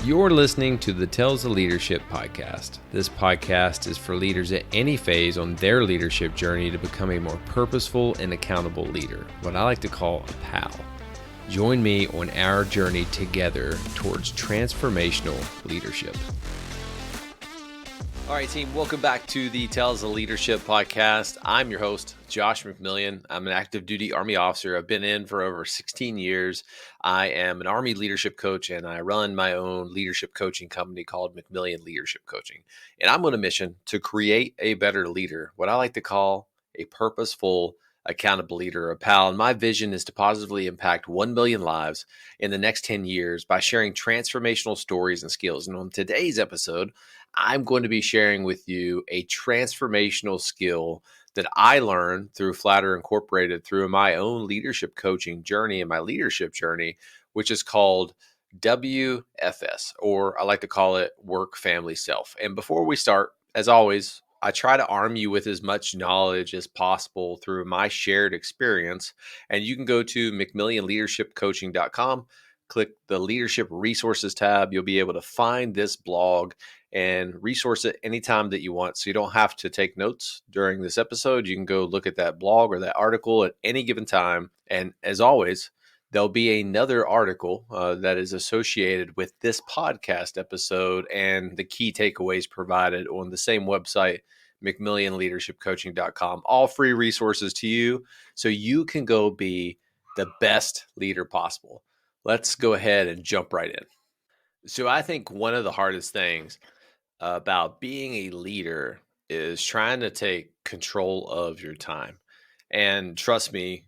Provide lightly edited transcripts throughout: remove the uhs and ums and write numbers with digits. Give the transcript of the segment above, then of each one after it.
You're listening to the Tales of Leadership podcast. This podcast is for leaders at any phase on their leadership journey to become a more purposeful and accountable leader, what I like to call a pal. Join me on our journey together towards transformational leadership. All right, team, welcome back to the Tales of Leadership podcast. I'm your host, Josh McMillion. I'm an active duty Army officer. I've been in for over 16 years. I am an Army leadership coach, and I run my own leadership coaching company called McMillion Leadership Coaching. And I'm on a mission to create a better leader, what I like to call a purposeful, accountable leader, a pal. And my vision is to positively impact 1 million lives in the next 10 years by sharing transformational stories and skills. And on today's episode, I'm going to be sharing with you a transformational skill that I learned through Flatter Incorporated through my own leadership coaching journey and my leadership journey, which is called WFS, or I like to call it work, family, self. And before we start, as always, I try to arm you with as much knowledge as possible through my shared experience. And you can go to McMillionLeadershipCoaching.com, click the Leadership Resources tab. You'll be able to find this blog and resource it anytime that you want. So you don't have to take notes during this episode. You can go look at that blog or that article at any given time. And as always, there'll be another article that is associated with this podcast episode and the key takeaways provided on the same website, McMillionLeadershipCoaching.com. All free resources to you so you can go be the best leader possible. Let's go ahead and jump right in. So I think one of the hardest things about being a leader is trying to take control of your time. And trust me,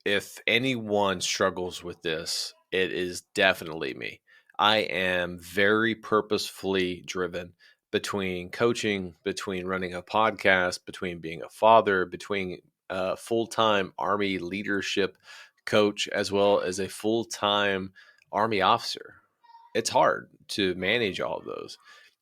if anyone struggles with this, it is definitely me. I am very purposefully driven between coaching, between running a podcast, between being a father, between a full-time Army leadership coach, as well as a full-time Army officer. It's hard to manage all of those.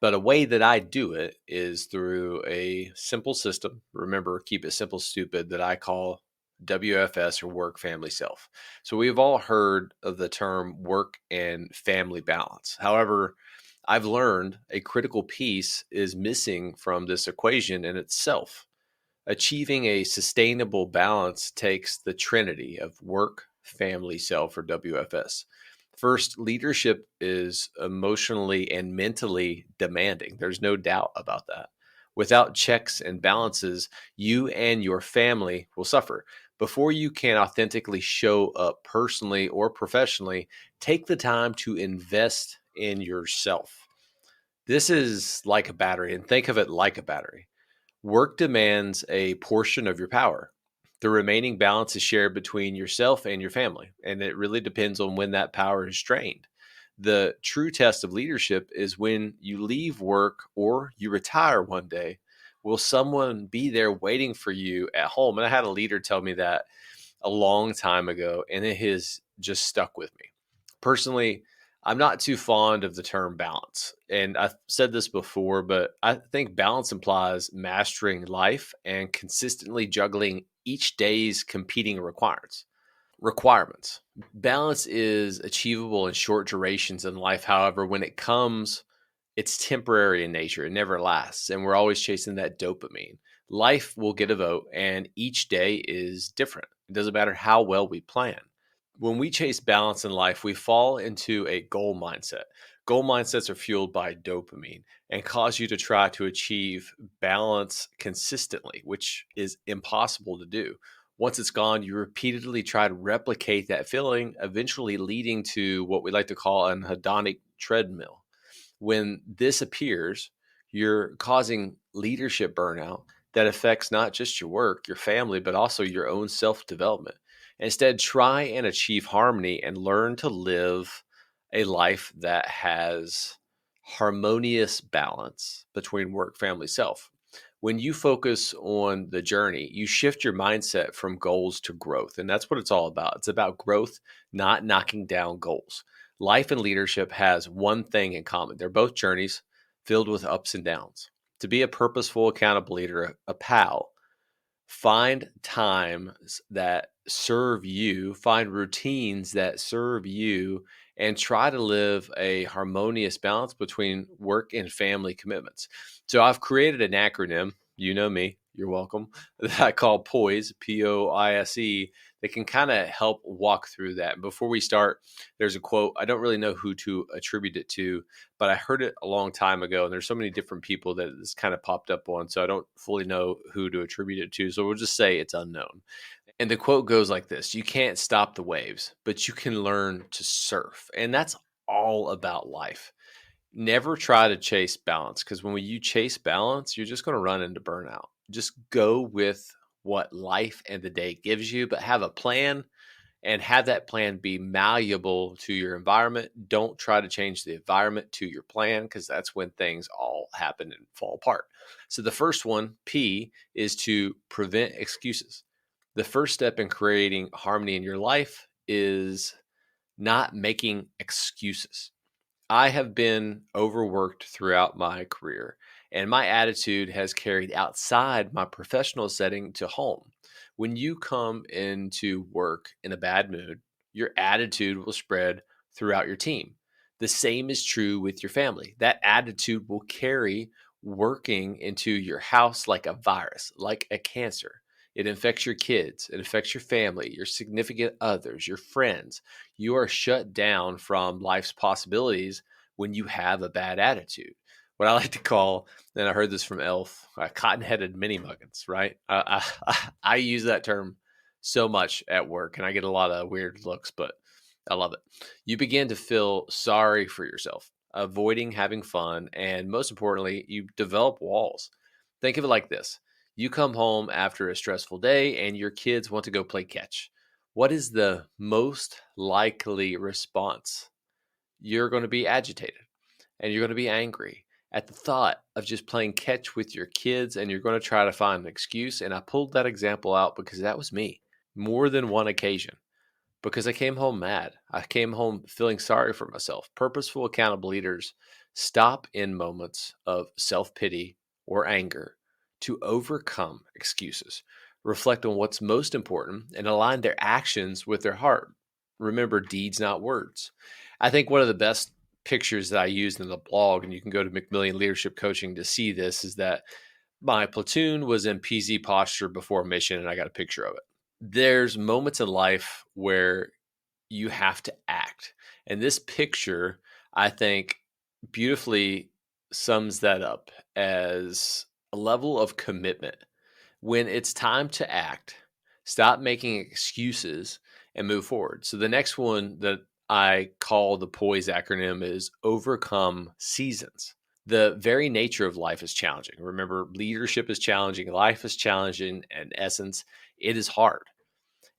But a way that I do it is through a simple system. Remember, keep it simple, stupid, that I call WFS, or work, family, self. So we've all heard of the term work and family balance. However, I've learned a critical piece is missing from this equation in itself. Achieving a sustainable balance takes the trinity of work, family, self, or WFS. First, leadership is emotionally and mentally demanding. There's no doubt about that. Without checks and balances, you and your family will suffer. Before you can authentically show up personally or professionally, take the time to invest in yourself. This is like a battery, and think of it like a battery. Work demands a portion of your power. The remaining balance is shared between yourself and your family, and it really depends on when that power is drained. The true test of leadership is when you leave work or you retire one day. Will someone be there waiting for you at home? And I had a leader tell me that a long time ago, and it has just stuck with me. Personally, I'm not too fond of the term balance. And I've said this before, but I think balance implies mastering life and consistently juggling each day's competing requirements. Balance is achievable in short durations in life. However, when it comes, it's temporary in nature. It never lasts. And we're always chasing that dopamine. Life will get a vote, and each day is different. It doesn't matter how well we plan. When we chase balance in life, we fall into a goal mindset. Goal mindsets are fueled by dopamine and cause you to try to achieve balance consistently, which is impossible to do. Once it's gone, you repeatedly try to replicate that feeling, eventually leading to what we like to call an hedonic treadmill. When this appears, you're causing leadership burnout that affects not just your work, your family, but also your own self-development. Instead, try and achieve harmony and learn to live a life that has harmonious balance between work, family, self. When you focus on the journey, you shift your mindset from goals to growth. And that's what it's all about. It's about growth, not knocking down goals. Life and leadership has one thing in common. They're both journeys filled with ups and downs. To be a purposeful, accountable leader, a pal, find times that serve you, find routines that serve you, and try to live a harmonious balance between work and family commitments. So I've created an acronym, you know me, you're welcome, that I call POISE, POISE, that can kind of help walk through that. And before we start, there's a quote. I don't really know who to attribute it to, but I heard it a long time ago. And there's so many different people that this kind of popped up on. So I don't fully know who to attribute it to. So we'll just say it's unknown. And the quote goes like this: You can't stop the waves, but you can learn to surf. And that's all about life. Never try to chase balance, because when you chase balance, you're just going to run into burnout. Just go with what life and the day gives you, but have a plan and have that plan be malleable to your environment. Don't try to change the environment to your plan, because that's when things all happen and fall apart. So the first one, P, is to prevent excuses. The first step in creating harmony in your life is not making excuses. I have been overworked throughout my career, and my attitude has carried outside my professional setting to home. When you come into work in a bad mood, your attitude will spread throughout your team. The same is true with your family. That attitude will carry working into your house like a virus, like a cancer. It infects your kids, it affects your family, your significant others, your friends. You are shut down from life's possibilities when you have a bad attitude. What I like to call, and I heard this from Elf, cotton-headed mini muggins, right? I use that term so much at work, and I get a lot of weird looks, but I love it. You begin to feel sorry for yourself, avoiding having fun, and most importantly, you develop walls. Think of it like this: you come home after a stressful day, and your kids want to go play catch. What is the most likely response? You're going to be agitated and you're going to be angry at the thought of just playing catch with your kids, and you're going to try to find an excuse. And I pulled that example out because that was me more than one occasion, because I came home mad. I came home feeling sorry for myself. Purposeful, accountable leaders stop in moments of self pity or anger to overcome excuses, reflect on what's most important, and align their actions with their heart. Remember, deeds, not words. I think one of the best pictures that I used in the blog, and you can go to McMillion Leadership Coaching to see this, is that my platoon was in PZ posture before mission, and I got a picture of it. There's moments in life where you have to act. And this picture, I think, beautifully sums that up as a level of commitment. When it's time to act, stop making excuses and move forward. So the next one that I call the POISE acronym is overcome seasons. The very nature of life is challenging. Remember, leadership is challenging, life is challenging. In essence, it is hard.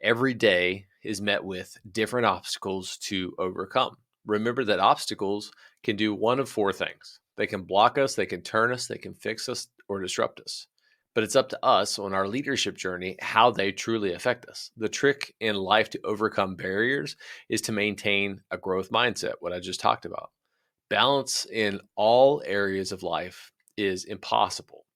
Every day is met with different obstacles to overcome. Remember that obstacles can do one of four things: they can block us, they can turn us, they can fix us, or disrupt us. But it's up to us on our leadership journey how they truly affect us. The trick in life to overcome barriers is to maintain a growth mindset, what I just talked about. Balance in all areas of life is impossible.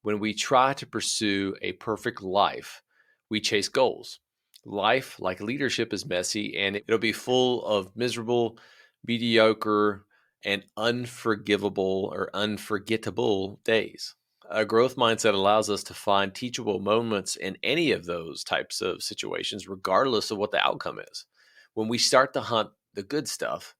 When we try to pursue a perfect life, we chase goals. Life, like leadership, is messy, and it'll be full of miserable, mediocre, and unforgivable or unforgettable days. A growth mindset allows us to find teachable moments in any of those types of situations, regardless of what the outcome is. When we start to hunt the good stuff,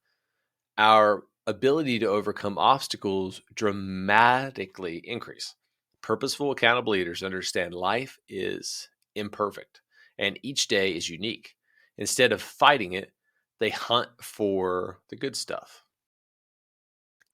our ability to overcome obstacles dramatically increase. Purposeful, accountable leaders understand life is imperfect and each day is unique. Instead of fighting it, they hunt for the good stuff.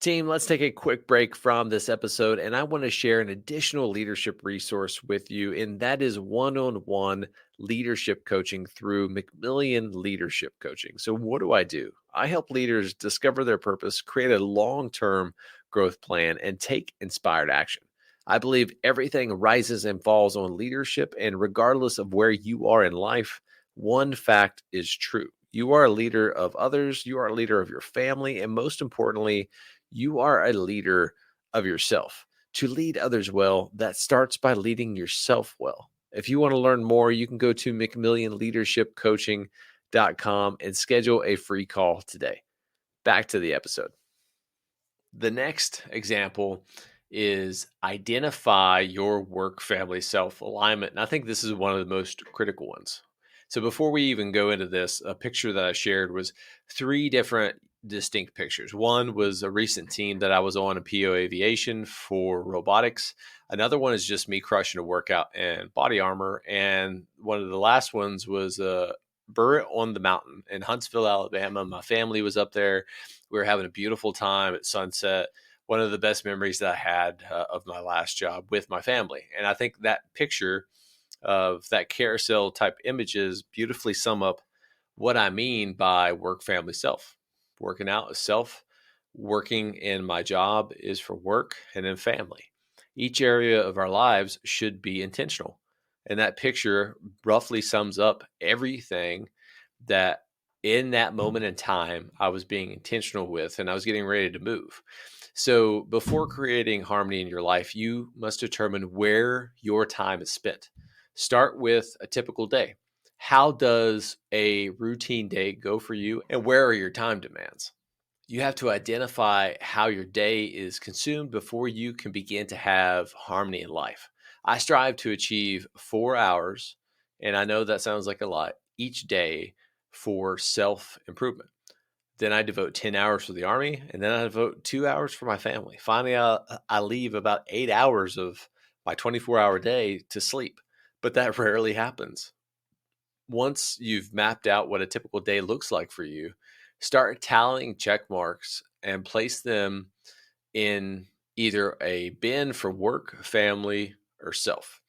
Team, let's take a quick break from this episode, and I want to share an additional leadership resource with you, and that is one-on-one leadership coaching through McMillion Leadership Coaching. So what do? I help leaders discover their purpose, create a long-term growth plan, and take inspired action. I believe everything rises and falls on leadership, and regardless of where you are in life, one fact is true: you are a leader of others, you are a leader of your family, and most importantly, you are a leader of yourself. To lead others well, that starts by leading yourself well. If you want to learn more, you can go to McMillionLeadershipCoaching.com and schedule a free call today. Back to the episode. The next example is identify your work family self alignment. And I think this is one of the most critical ones. So before we even go into this, a picture that I shared was three different distinct pictures. One was a recent team that I was on in PO Aviation for robotics. Another one is just me crushing a workout in body armor. And one of the last ones was a Burrit on the Mountain in Huntsville, Alabama. My family was up there. We were having a beautiful time at sunset. One of the best memories that I had of my last job with my family. And I think that picture of that carousel type images beautifully sum up what I mean by work, family, self. Working out is self. Working in my job is for work and then family. Each area of our lives should be intentional. And that picture roughly sums up everything that in that moment in time I was being intentional with, and I was getting ready to move. So before creating harmony in your life, you must determine where your time is spent. Start with a typical day. How does a routine day go for you, and where are your time demands? You have to identify how your day is consumed before you can begin to have harmony in life. I strive to achieve 4 hours, and I know that sounds like a lot, each day for self improvement. Then I devote 10 hours for the Army, and then I devote 2 hours for my family. Finally, I leave about 8 hours of my 24-hour day to sleep, but that rarely happens. Once you've mapped out what a typical day looks like for you, start tallying check marks and place them in either a bin for work, family, or self.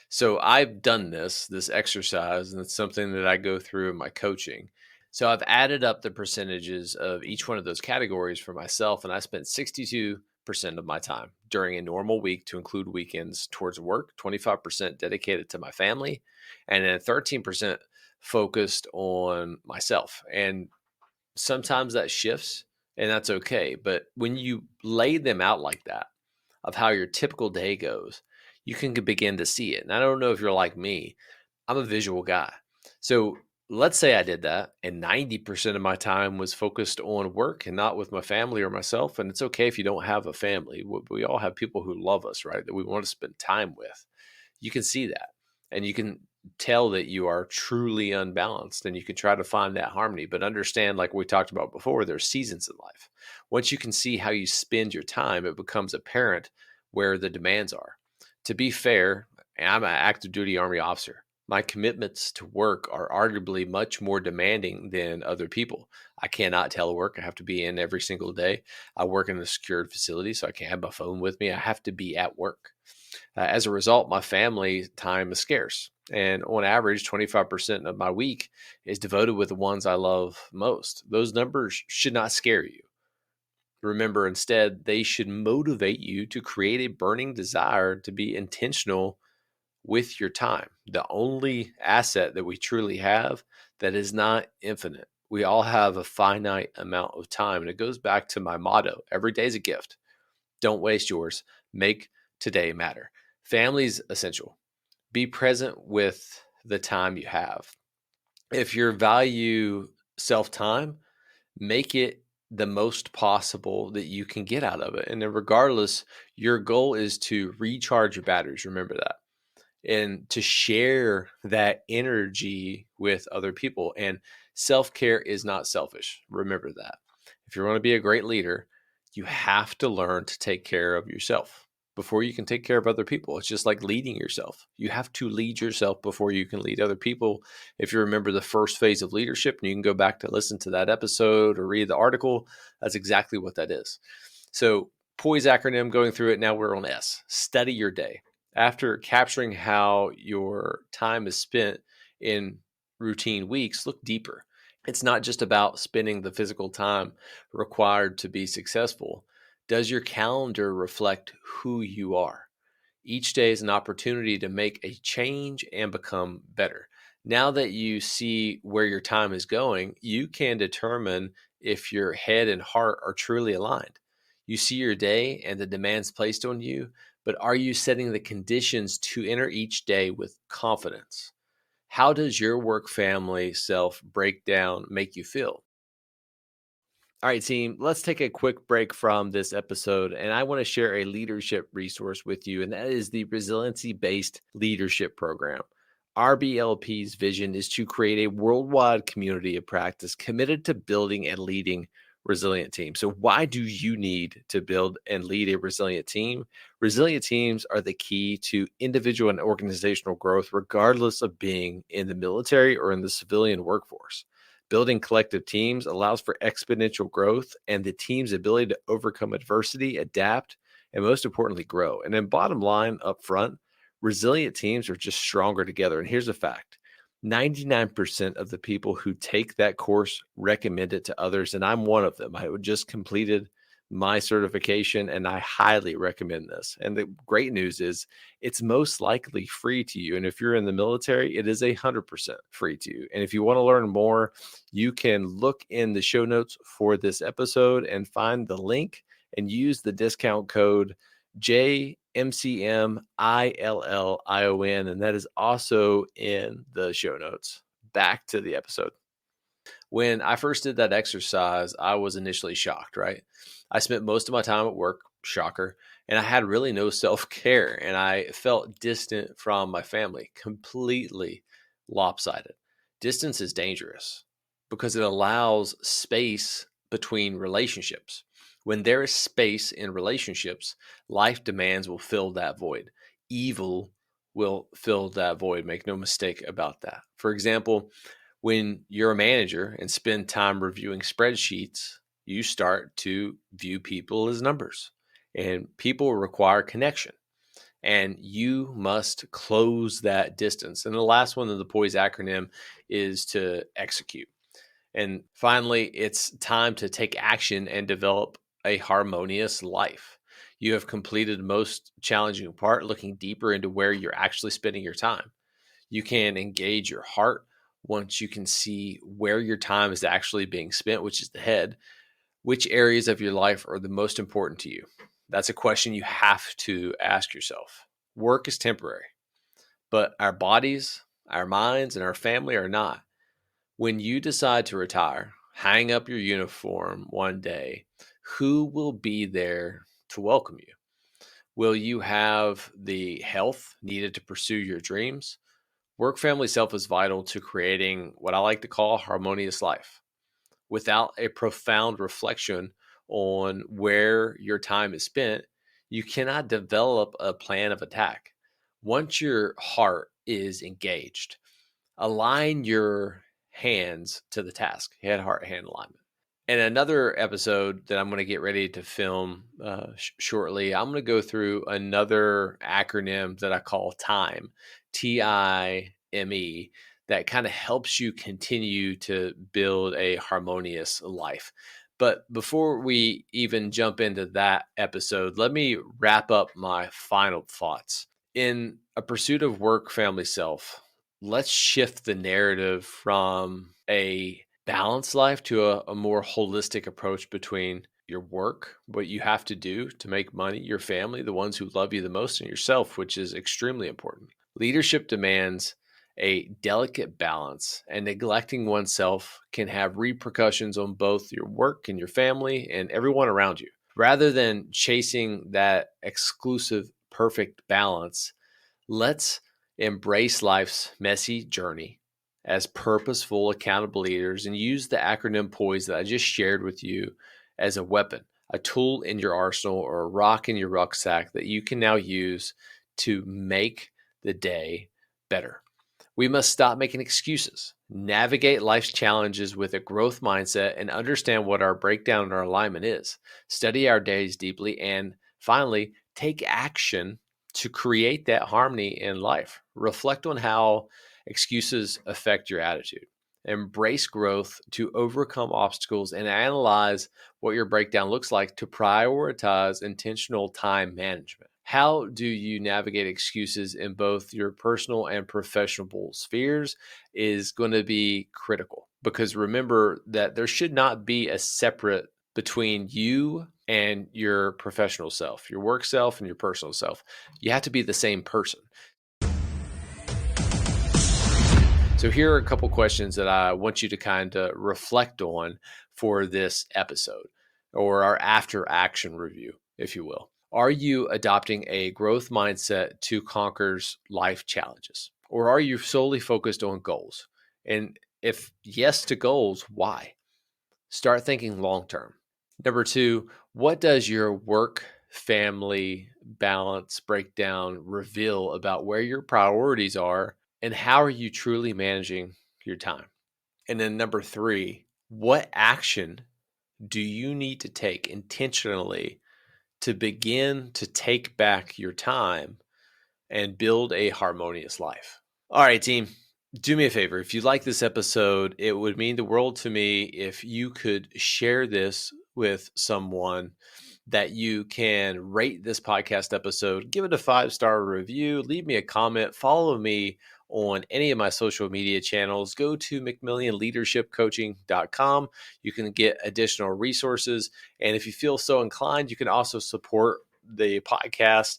So I've done this exercise, and it's something that I go through in my coaching. So I've added up the percentages of each one of those categories for myself, and I spent 62% of my time during a normal week, to include weekends, towards work, 25% dedicated to my family, and then 13% focused on myself. And sometimes that shifts, and that's okay. But when you lay them out like that, of how your typical day goes, you can begin to see it. And I don't know if you're like me, I'm a visual guy. So let's say I did that, and 90% of my time was focused on work and not with my family or myself. And it's okay if you don't have a family. We all have people who love us, right? That we want to spend time with. You can see that, and you can tell that you are truly unbalanced, and you can try to find that harmony. But understand, like we talked about before, there's seasons in life. Once you can see how you spend your time, it becomes apparent where the demands are. To be fair, I'm an active duty Army officer. My commitments to work are arguably much more demanding than other people. I cannot telework. I have to be in every single day. I work in a secured facility, so I can't have my phone with me. I have to be at work. As a result, my family time is scarce. And on average, 25% of my week is devoted with the ones I love most. Those numbers should not scare you. Remember, instead, they should motivate you to create a burning desire to be intentional with your time. The only asset that we truly have that is not infinite. We all have a finite amount of time. And it goes back to my motto: every day is a gift. Don't waste yours. Make today matter. Family is essential. Be present with the time you have. If you value self time, make it the most possible that you can get out of it. And then, regardless, your goal is to recharge your batteries. Remember that. And to share that energy with other people. And self care is not selfish. Remember that. If you want to be a great leader, you have to learn to take care of yourself before you can take care of other people. It's just like leading yourself. You have to lead yourself before you can lead other people. If you remember the first phase of leadership, and you can go back to listen to that episode or read the article, that's exactly what that is. So POISE acronym, going through it, now we're on S. Study your day. After capturing how your time is spent in routine weeks, look deeper. It's not just about spending the physical time required to be successful. Does your calendar reflect who you are? Each day is an opportunity to make a change and become better. Now that you see where your time is going, you can determine if your head and heart are truly aligned. You see your day and the demands placed on you, but are you setting the conditions to enter each day with confidence? How does your work family self breakdown make you feel? All right, team, let's take a quick break from this episode. And I want to share a leadership resource with you, and that is the Resiliency Based Leadership Program. RBLP's vision is to create a worldwide community of practice committed to building and leading resilient teams. So, why do you need to build and lead a resilient team? Resilient teams are the key to individual and organizational growth, regardless of being in the military or in the civilian workforce. Building collective teams allows for exponential growth and the team's ability to overcome adversity, adapt, and most importantly, grow. And then, bottom line up front, resilient teams are just stronger together. And here's a fact: 99% of the people who take that course recommend it to others. And I'm one of them. I just completed my certification and I highly recommend this. And the great news is it's most likely free to you. And if you're in the military, it is 100% free to you. And if you want to learn more, you can look in the show notes for this episode and find the link and use the discount code JMCMILLION. And that is also in the show notes. Back to the episode. When I first did that exercise, I was initially shocked, right? I spent most of my time at work, shocker, and I had really no self-care, and I felt distant from my family, completely lopsided. Distance is dangerous because it allows space between relationships. When there is space in relationships, life demands will fill that void. Evil will fill that void. Make no mistake about that. For example, when you're a manager and spend time reviewing spreadsheets, you start to view people as numbers, and people require connection, and you must close that distance. And the last one of the POISE acronym is to execute. And finally, it's time to take action and develop a harmonious life. You have completed the most challenging part, looking deeper into where you're actually spending your time. You can engage your heart once you can see where your time is actually being spent, which is the head. Which areas of your life are the most important to you? That's a question you have to ask yourself. Work is temporary, but our bodies, our minds, and our family are not. When you decide to retire, hang up your uniform one day, who will be there to welcome you? Will you have the health needed to pursue your dreams? Work family self is vital to creating what I like to call a harmonious life. Without a profound reflection on where your time is spent, you cannot develop a plan of attack. Once your heart is engaged, align your hands to the task, head, heart, hand alignment. In another episode that I'm going to get ready to film shortly, I'm going to go through another acronym that I call TIME, TIME, that kind of helps you continue to build a harmonious life. But before we even jump into that episode, let me wrap up my final thoughts. In a pursuit of work, family, self, let's shift the narrative from a balanced life to a more holistic approach between your work, what you have to do to make money, your family, the ones who love you the most, and yourself, which is extremely important. Leadership demands a delicate balance, and neglecting oneself can have repercussions on both your work and your family and everyone around you. Rather than chasing that exclusive, perfect balance, let's embrace life's messy journey as purposeful, accountable leaders and use the acronym POISE that I just shared with you as a weapon, a tool in your arsenal or a rock in your rucksack that you can now use to make the day better. We must stop making excuses, navigate life's challenges with a growth mindset, and understand what our breakdown and our alignment is. Study our days deeply, and finally, take action to create that harmony in life. Reflect on how excuses affect your attitude. Embrace growth to overcome obstacles and analyze what your breakdown looks like to prioritize intentional time management. How do you navigate excuses in both your personal and professional spheres is going to be critical, because remember that there should not be a separate between you and your professional self, your work self and your personal self. You have to be the same person. So here are a couple questions that I want you to kind of reflect on for this episode, or our after action review, if you will. Are you adopting a growth mindset to conquer life challenges? Or are you solely focused on goals? And if yes to goals, why? Start thinking long term. Number 2, what does your work family balance breakdown reveal about where your priorities are and how are you truly managing your time? And then number 3, what action do you need to take intentionally to begin to take back your time and build a harmonious life? All right, team, do me a favor. If you like this episode, it would mean the world to me if you could share this with someone that you can rate this podcast episode, give it a 5-star review, leave me a comment, follow me on any of my social media channels. Go to McMillionLeadershipCoaching.com. You can get additional resources. And if you feel so inclined, you can also support the podcast.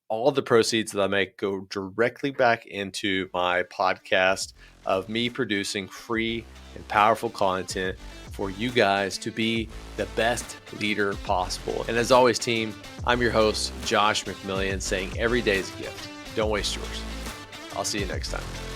All the proceeds that I make go directly back into my podcast of me producing free and powerful content for you guys to be the best leader possible. And as always, team, I'm your host, Josh McMillion, saying every day is a gift. Don't waste yours. I'll see you next time.